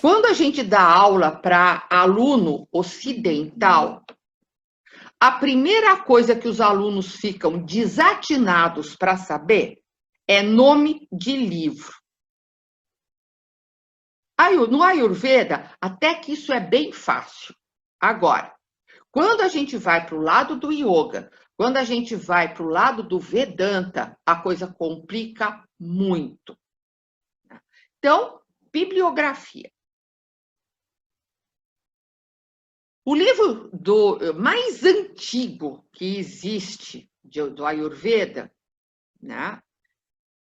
Quando a gente dá aula para aluno ocidental, a primeira coisa que os alunos ficam desatinados para saber é nome de livro. No Ayurveda, até que isso é bem fácil. Agora, quando a gente vai para o lado do yoga, quando a gente vai para o lado do Vedanta, a coisa complica muito. Então, bibliografia. O livro mais antigo que existe do Ayurveda, né,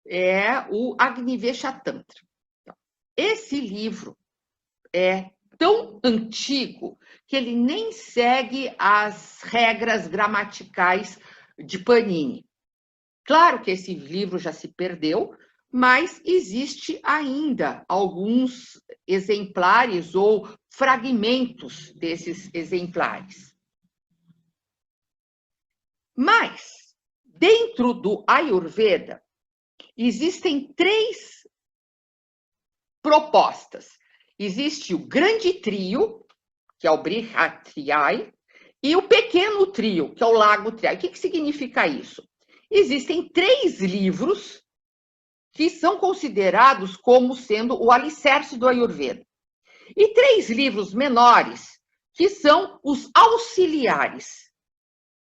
é o Agnivesha Tantra. Esse livro é tão antigo que ele nem segue as regras gramaticais de Panini. Claro que esse livro já se perdeu, mas existe ainda alguns exemplares ou fragmentos desses exemplares. Mas, dentro do Ayurveda, existem 3 propostas. Existe o grande trio, que é o Brihatriyai, e o pequeno trio, que é o Lago Triai. O que significa isso? Existem 3 livros que são considerados como sendo o alicerce do Ayurveda. E 3 livros menores, que são os auxiliares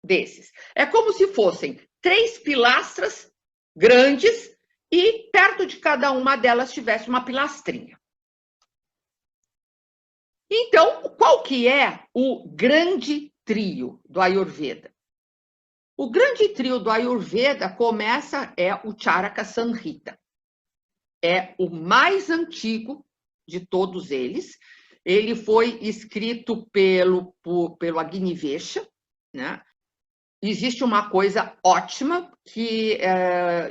desses. É como se fossem 3 pilastras grandes e perto de cada uma delas tivesse uma pilastrinha. Então, qual que é o grande trio do Ayurveda? O grande trio do Ayurveda é o Charaka Samhita. É o mais antigo de todos eles. Ele foi escrito pelo Agnivesha, né? Existe uma coisa ótima, que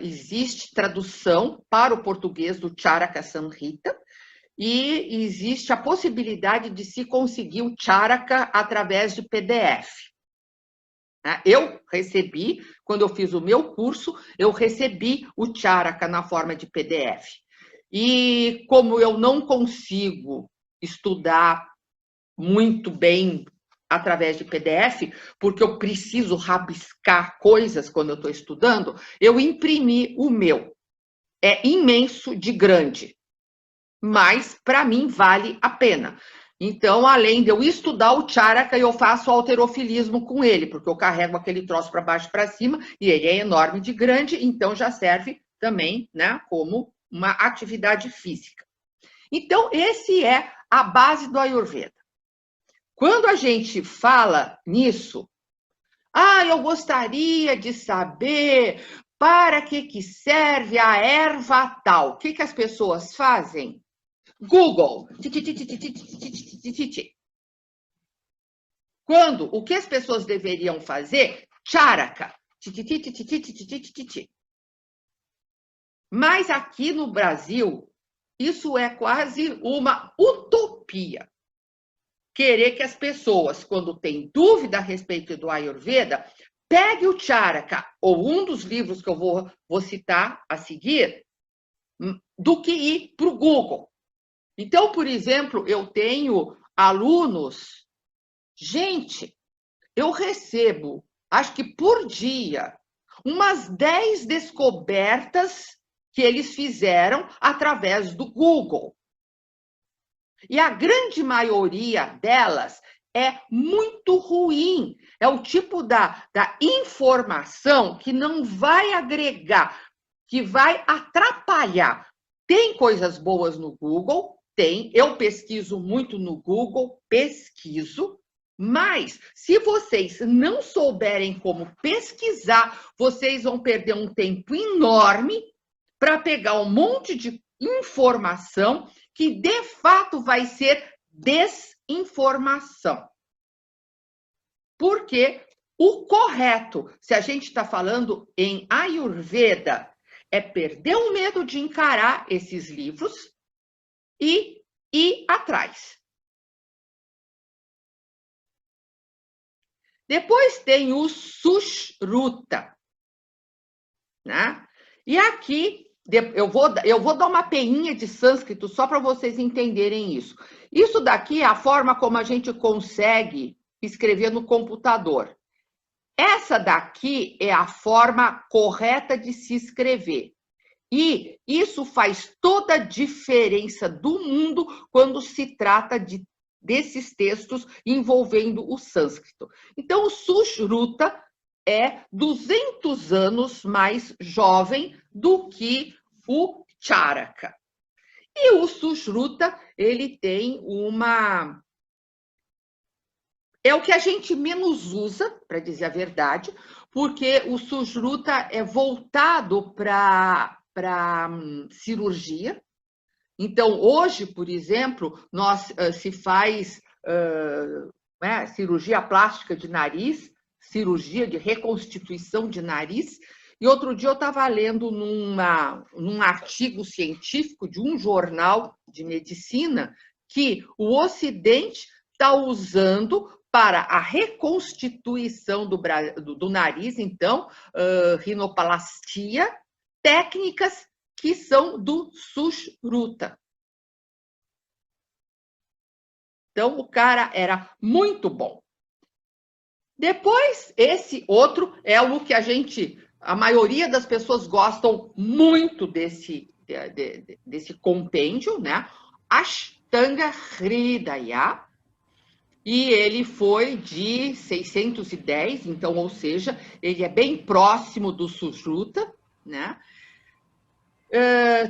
existe tradução para o português do Charaka Samhita, e existe a possibilidade de se conseguir o Charaka através de PDF. Eu recebi, quando eu fiz o meu curso, eu recebi o Charaka na forma de PDF. E como eu não consigo estudar muito bem através de PDF, porque eu preciso rabiscar coisas quando eu estou estudando, eu imprimi o meu. É imenso de grande, mas para mim vale a pena. Então, além de eu estudar o Charaka, eu faço halterofilismo com ele, porque eu carrego aquele troço para baixo e para cima, e ele é enorme de grande, então já serve também, né, como uma atividade física. Então, esse é a base do Ayurveda. Quando a gente fala nisso, eu gostaria de saber para que serve a erva tal. O que as pessoas fazem? Google. Quando o que as pessoas deveriam fazer? Charaka. Mas aqui no Brasil, isso é quase uma utopia. Querer que as pessoas, quando têm dúvida a respeito do Ayurveda, pegue o Charaka, ou um dos livros que eu vou citar a seguir, do que ir para o Google. Então, por exemplo, eu tenho alunos. Gente, eu recebo, acho que por dia, umas 10 descobertas que eles fizeram através do Google. E a grande maioria delas é muito ruim. É o tipo da informação que não vai agregar, que vai atrapalhar. Tem coisas boas no Google? Tem. Eu pesquiso muito no Google, mas se vocês não souberem como pesquisar, vocês vão perder um tempo enorme para pegar um monte de informação que, de fato, vai ser desinformação. Porque o correto, se a gente está falando em Ayurveda, é perder o medo de encarar esses livros e ir atrás. Depois tem o Sushruta, né? E aqui Eu vou dar uma peinha de sânscrito só para vocês entenderem isso. Isso daqui é a forma como a gente consegue escrever no computador. Essa daqui é a forma correta de se escrever. E isso faz toda a diferença do mundo quando se trata desses textos envolvendo o sânscrito. Então, o Sushruta é 200 anos mais jovem do que o Charaka. E o Sushruta, ele tem uma... É o que a gente menos usa, para dizer a verdade, porque o Sushruta é voltado para cirurgia. Então, hoje, por exemplo, se faz cirurgia plástica de nariz, cirurgia de reconstituição de nariz. E outro dia eu estava lendo num artigo científico de um jornal de medicina que o Ocidente está usando para a reconstituição do nariz, então, rinoplastia, técnicas que são do Sushruta. Então, o cara era muito bom. Depois, esse outro é o que a maioria das pessoas gostam muito desse compêndio, né? Ashtanga Hridaya. E ele foi de 610, então, ou seja, ele é bem próximo do Sushruta, né?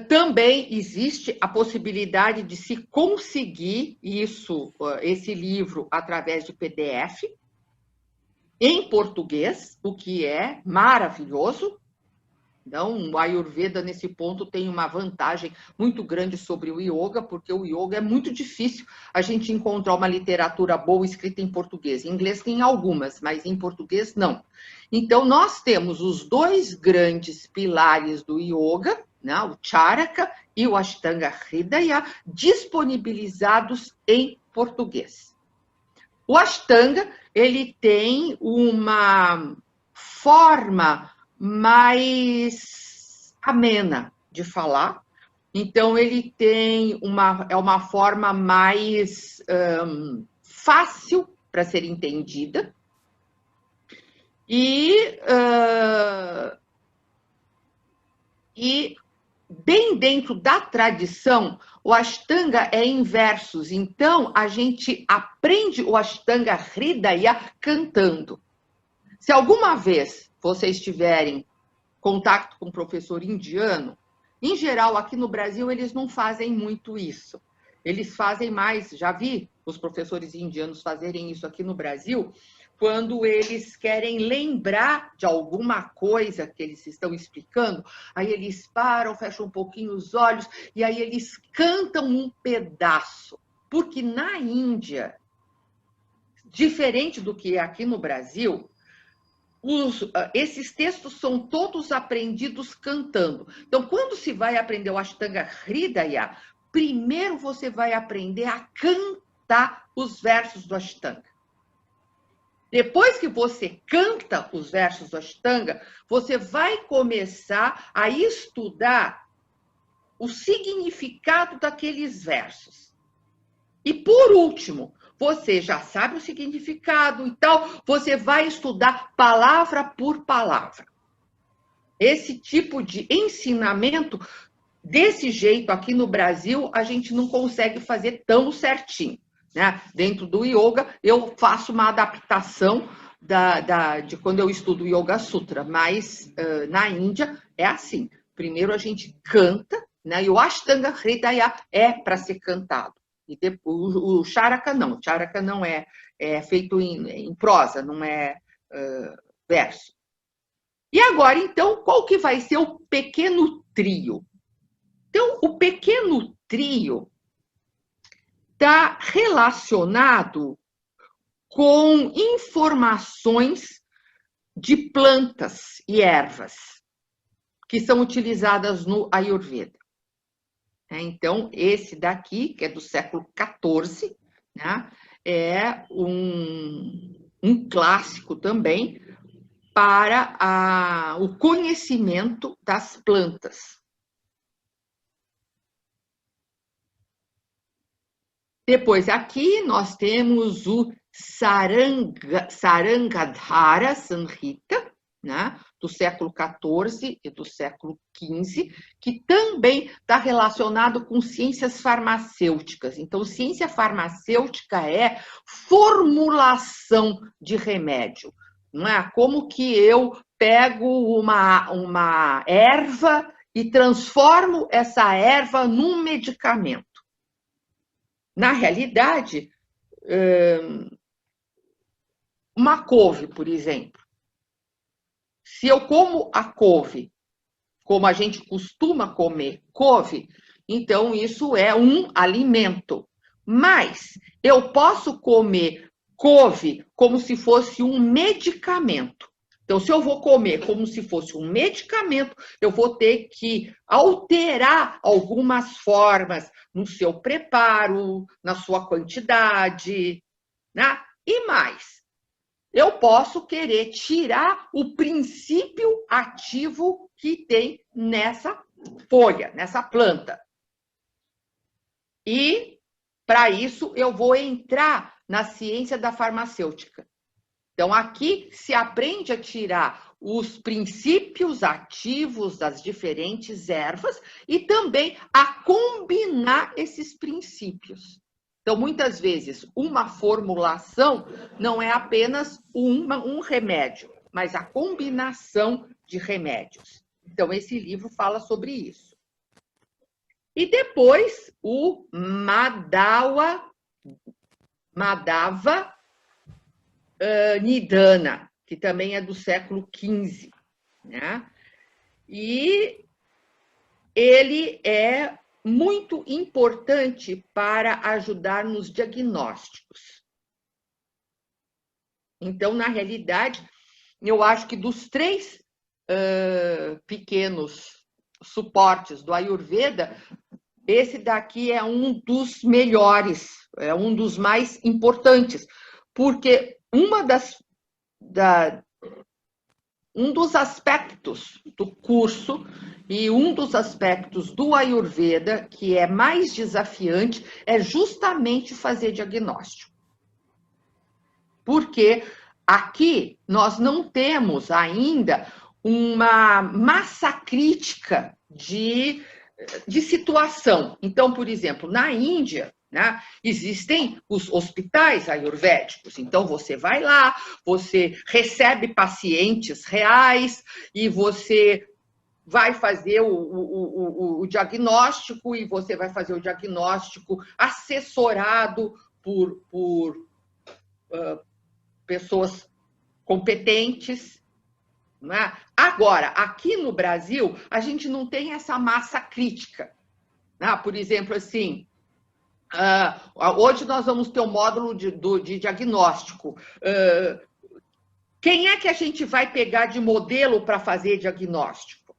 Também existe a possibilidade de se conseguir esse livro através de PDF em português, o que é maravilhoso. Então, o Ayurveda, nesse ponto, tem uma vantagem muito grande sobre o Yoga, porque o Yoga é muito difícil a gente encontrar uma literatura boa escrita em português. Em inglês tem algumas, mas em português não. Então, nós temos os dois grandes pilares do Yoga, né, o Charaka e o Ashtanga Hridaya, disponibilizados em português. O Ashtanga, ele tem uma forma mais amena de falar. Então, ele tem uma forma mais fácil para ser entendida. E bem dentro da tradição, o Ashtanga é em versos. Então, a gente aprende o Ashtanga Hridaya cantando. Se alguma vez vocês tiverem contato com um professor indiano, em geral, aqui no Brasil, eles não fazem muito isso. Eles fazem mais, já vi os professores indianos fazerem isso aqui no Brasil, quando eles querem lembrar de alguma coisa que eles estão explicando, aí eles param, fecham um pouquinho os olhos, e aí eles cantam um pedaço. Porque na Índia, diferente do que é aqui no Brasil, esses textos são todos aprendidos cantando. Então, quando se vai aprender o Ashtanga Hridaya, primeiro você vai aprender a cantar os versos do Ashtanga. Depois que você canta os versos do Ashtanga, você vai começar a estudar o significado daqueles versos. E, por último, você já sabe o significado e tal, você vai estudar palavra por palavra. Esse tipo de ensinamento, desse jeito aqui no Brasil, a gente não consegue fazer tão certinho, né? Dentro do yoga, eu faço uma adaptação de quando eu estudo Yoga Sutra, mas na Índia é assim. Primeiro a gente canta, né? E o Ashtanga Hridaya é para ser cantado. E depois, o Charaka não. O Charaka não é feito em prosa, não é verso. E agora, então, qual que vai ser o pequeno trio? Então, o pequeno trio está relacionado com informações de plantas e ervas que são utilizadas no Ayurveda. Então, esse daqui, que é do século XIV, né, é um clássico também para o conhecimento das plantas. Depois, aqui nós temos o Sarangadhara Samhita, né, do século XIV e do século XV, que também está relacionado com ciências farmacêuticas. Então, ciência farmacêutica é formulação de remédio, não é? Como que eu pego uma erva e transformo essa erva num medicamento. Na realidade, uma couve, por exemplo. Se eu como a couve, como a gente costuma comer couve, então isso é um alimento. Mas eu posso comer couve como se fosse um medicamento. Então, se eu vou comer como se fosse um medicamento, eu vou ter que alterar algumas formas no seu preparo, na sua quantidade, né? E mais, eu posso querer tirar o princípio ativo que tem nessa folha, nessa planta. E, para isso, eu vou entrar na ciência da farmacêutica. Então, aqui se aprende a tirar os princípios ativos das diferentes ervas e também a combinar esses princípios. Então, muitas vezes, uma formulação não é apenas um remédio, mas a combinação de remédios. Então, esse livro fala sobre isso. E depois, o Madhava Nidana, que também é do século XV, né? E ele é muito importante para ajudar nos diagnósticos. Então, na realidade, eu acho que dos três pequenos suportes do Ayurveda, esse daqui é um dos melhores, é um dos mais importantes, porque um dos aspectos do curso e um dos aspectos do Ayurveda que é mais desafiante é justamente fazer diagnóstico. Porque aqui nós não temos ainda uma massa crítica de situação. Então, por exemplo, na Índia, né, existem os hospitais ayurvédicos. Então, você vai lá, você recebe pacientes reais e você vai fazer o diagnóstico e você vai fazer o diagnóstico assessorado por pessoas competentes. Não é? Agora, aqui no Brasil, a gente não tem essa massa crítica. Né? Por exemplo, assim, hoje nós vamos ter um módulo de diagnóstico. Quem é que a gente vai pegar de modelo para fazer diagnóstico?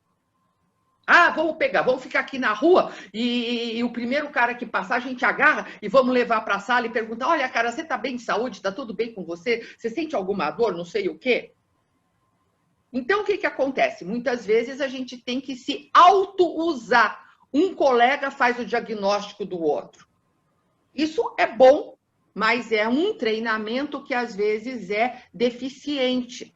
Vamos ficar aqui na rua e o primeiro cara que passar, a gente agarra e vamos levar para a sala e perguntar: olha, cara, você está bem de saúde? Está tudo bem com você? Você sente alguma dor? Não sei o quê? Então, o que acontece? Muitas vezes a gente tem que se auto-usar. Um colega faz o diagnóstico do outro. Isso é bom, mas é um treinamento que às vezes é deficiente.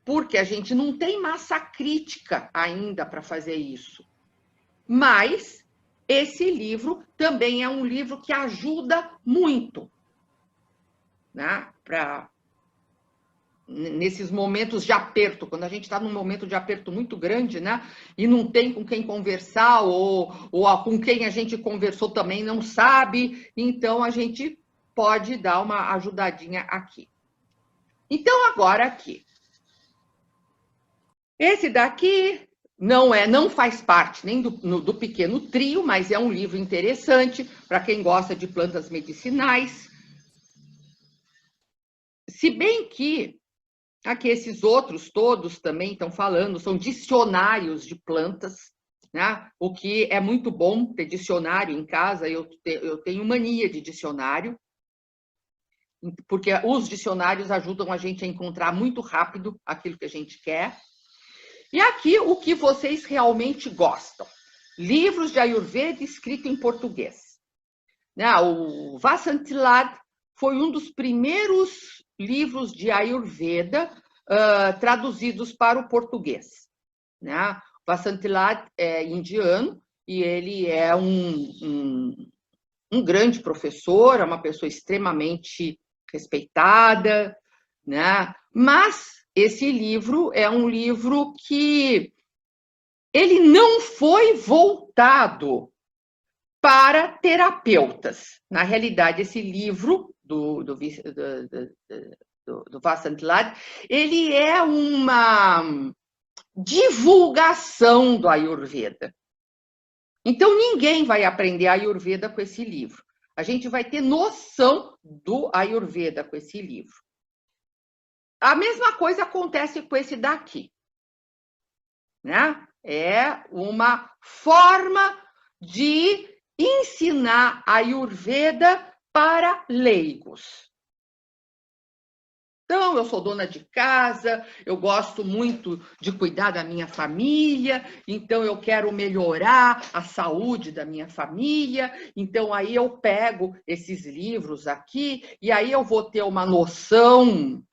Porque a gente não tem massa crítica ainda para fazer isso. Mas esse livro também é um livro que ajuda muito, né? Nesses momentos de aperto, quando a gente está num momento de aperto muito grande, né? E não tem com quem conversar, ou com quem a gente conversou também não sabe, então a gente pode dar uma ajudadinha aqui. Então, agora aqui. Esse daqui não faz parte nem do pequeno trio, mas é um livro interessante para quem gosta de plantas medicinais. Se bem que aqui esses outros todos também estão falando, são dicionários de plantas, né? O que é muito bom ter dicionário em casa, eu tenho mania de dicionário, porque os dicionários ajudam a gente a encontrar muito rápido aquilo que a gente quer. E aqui o que vocês realmente gostam. Livros de Ayurveda escrito em português. né? O Vasanthilat foi um dos primeiros livros de Ayurveda traduzidos para o português, né? O Vasanthilat é indiano e ele é um grande professor, é uma pessoa extremamente respeitada, né? Mas esse livro é um livro que ele não foi voltado para terapeutas. Na realidade, esse livro do Vasanthilat, ele é uma divulgação do Ayurveda. Então, ninguém vai aprender Ayurveda com esse livro. A gente vai ter noção do Ayurveda com esse livro. A mesma coisa acontece com esse daqui, né? É uma forma de ensinar Ayurveda para leigos. Então, eu sou dona de casa, eu gosto muito de cuidar da minha família, então eu quero melhorar a saúde da minha família, então aí eu pego esses livros aqui e aí eu vou ter uma noção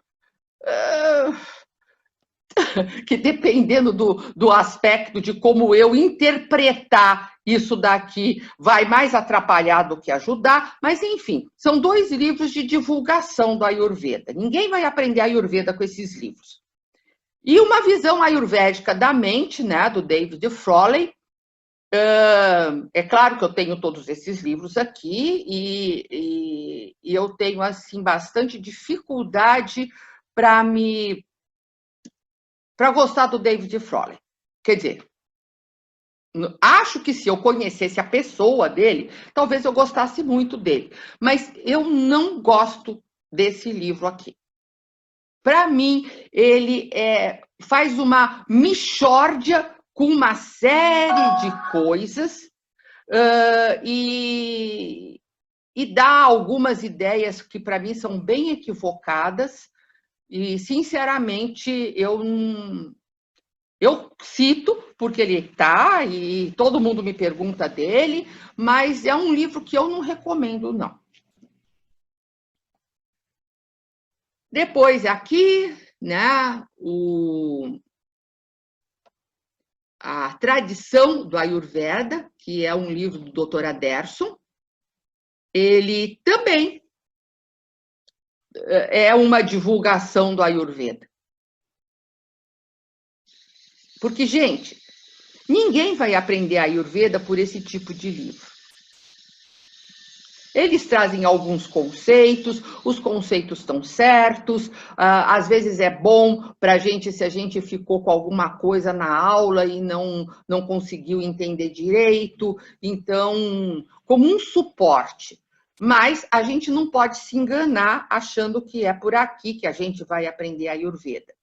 que, dependendo do aspecto de como eu interpretar isso daqui, vai mais atrapalhar do que ajudar, mas enfim, são 2 livros de divulgação do Ayurveda. Ninguém vai aprender Ayurveda com esses livros. E uma visão ayurvédica da mente, né, do David Frawley. É claro que eu tenho todos esses livros aqui e eu tenho assim bastante dificuldade para gostar do David Frawley. Quer dizer, acho que se eu conhecesse a pessoa dele, talvez eu gostasse muito dele. Mas eu não gosto desse livro aqui. Para mim, ele faz uma mixórdia com uma série de coisas e dá algumas ideias que, para mim, são bem equivocadas. E, sinceramente, eu cito, porque ele está, e todo mundo me pergunta dele, mas é um livro que eu não recomendo, não. Depois, aqui, né, a Tradição do Ayurveda, que é um livro do Dr. Aderson, ele também é uma divulgação do Ayurveda. Porque, gente, ninguém vai aprender Ayurveda por esse tipo de livro. Eles trazem alguns conceitos, os conceitos estão certos, às vezes é bom para a gente, se a gente ficou com alguma coisa na aula e não conseguiu entender direito, então, como um suporte. Mas a gente não pode se enganar achando que é por aqui que a gente vai aprender Ayurveda.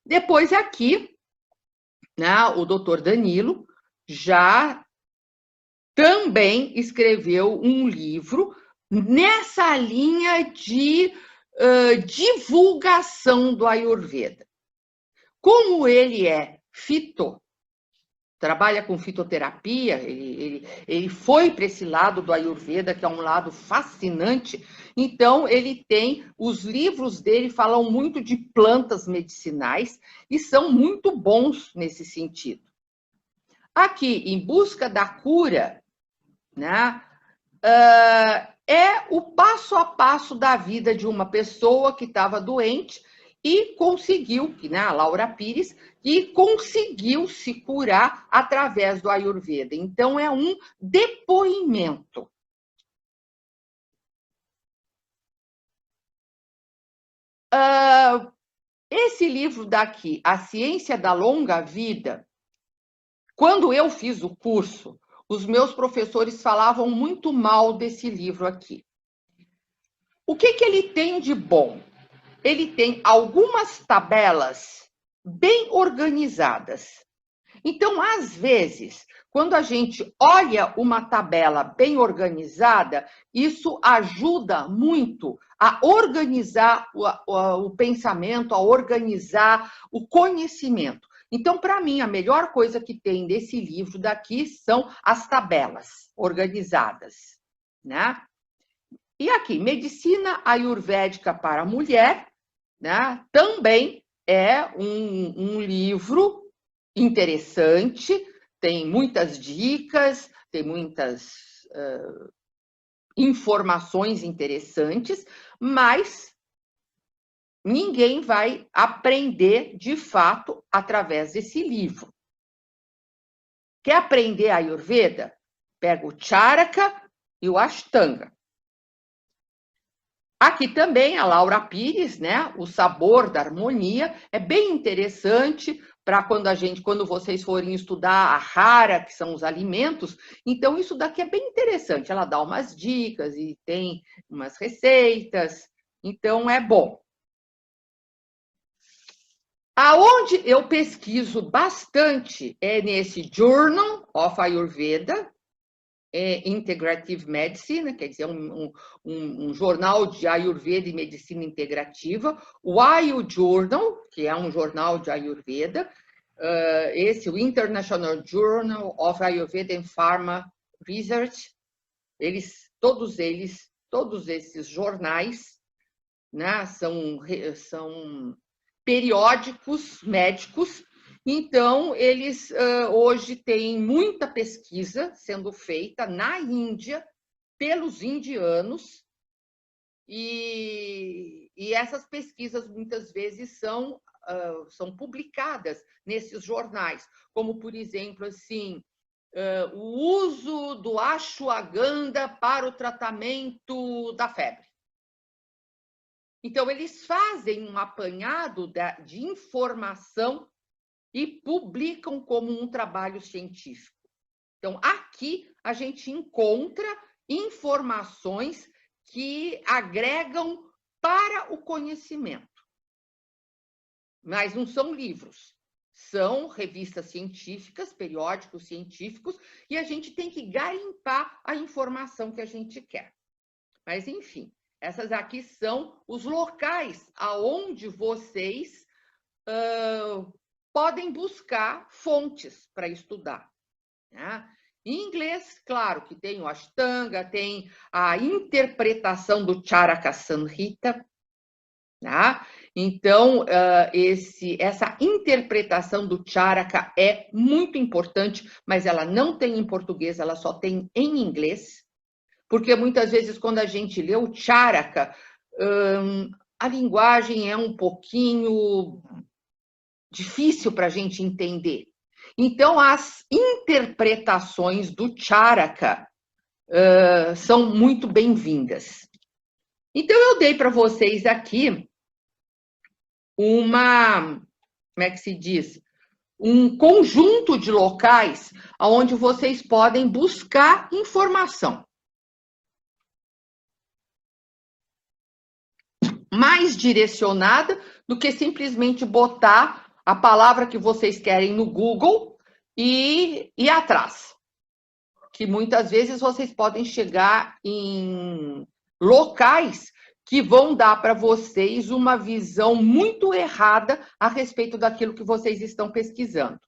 Depois aqui, né, o doutor Danilo já também escreveu um livro nessa linha de divulgação do Ayurveda. Como ele é trabalha com fitoterapia, ele foi para esse lado do Ayurveda, que é um lado fascinante, então ele tem, os livros dele falam muito de plantas medicinais e são muito bons nesse sentido. Aqui, Em Busca da Cura, né, é o passo a passo da vida de uma pessoa que estava doente e conseguiu, né, a Laura Pires, e conseguiu se curar através do Ayurveda. Então, é um depoimento. Esse livro daqui, A Ciência da Longa Vida, quando eu fiz o curso, os meus professores falavam muito mal desse livro aqui. O que ele tem de bom? Ele tem algumas tabelas bem organizadas. Então, às vezes, quando a gente olha uma tabela bem organizada, isso ajuda muito a organizar o pensamento, a organizar o conhecimento. Então, para mim, a melhor coisa que tem desse livro daqui são as tabelas organizadas. né? E aqui, medicina ayurvédica para a mulher, né? Também é um livro interessante, tem muitas dicas, tem muitas informações interessantes, mas ninguém vai aprender de fato através desse livro. Quer aprender a Ayurveda? Pega o Charaka e o Ashtanga. Aqui também a Laura Pires, né? O Sabor da Harmonia, é bem interessante para quando vocês forem estudar a Hara, que são os alimentos. Então, isso daqui é bem interessante. Ela dá umas dicas e tem umas receitas. Então, é bom. Aonde eu pesquiso bastante é nesse Journal of Ayurveda, Integrative Medicine, quer dizer, um jornal de Ayurveda e Medicina Integrativa, o Ayu Journal, que é um jornal de Ayurveda, o International Journal of Ayurveda and Pharma Research, todos esses jornais, né, são periódicos médicos. Então, eles hoje têm muita pesquisa sendo feita na Índia pelos indianos, e essas pesquisas muitas vezes são publicadas nesses jornais, como, por exemplo, assim, o uso do ashwagandha para o tratamento da febre. Então, eles fazem um apanhado de informação e publicam como um trabalho científico. Então, aqui a gente encontra informações que agregam para o conhecimento. Mas não são livros, são revistas científicas, periódicos científicos, e a gente tem que garimpar a informação que a gente quer. Mas, enfim, essas aqui são os locais aonde vocês podem buscar fontes para estudar, né? Em inglês, claro, que tem o Ashtanga, tem a interpretação do Charaka Samhita, né? Então, essa interpretação do Charaka é muito importante, mas ela não tem em português, ela só tem em inglês, porque muitas vezes, quando a gente lê o Charaka, a linguagem é um pouquinho difícil para a gente entender. Então, as interpretações do Charaka são muito bem-vindas. Então, eu dei para vocês aqui como é que se diz? Um conjunto de locais onde vocês podem buscar informação. Mais direcionada do que simplesmente botar a palavra que vocês querem no Google e ir atrás. Que muitas vezes vocês podem chegar em locais que vão dar para vocês uma visão muito errada a respeito daquilo que vocês estão pesquisando.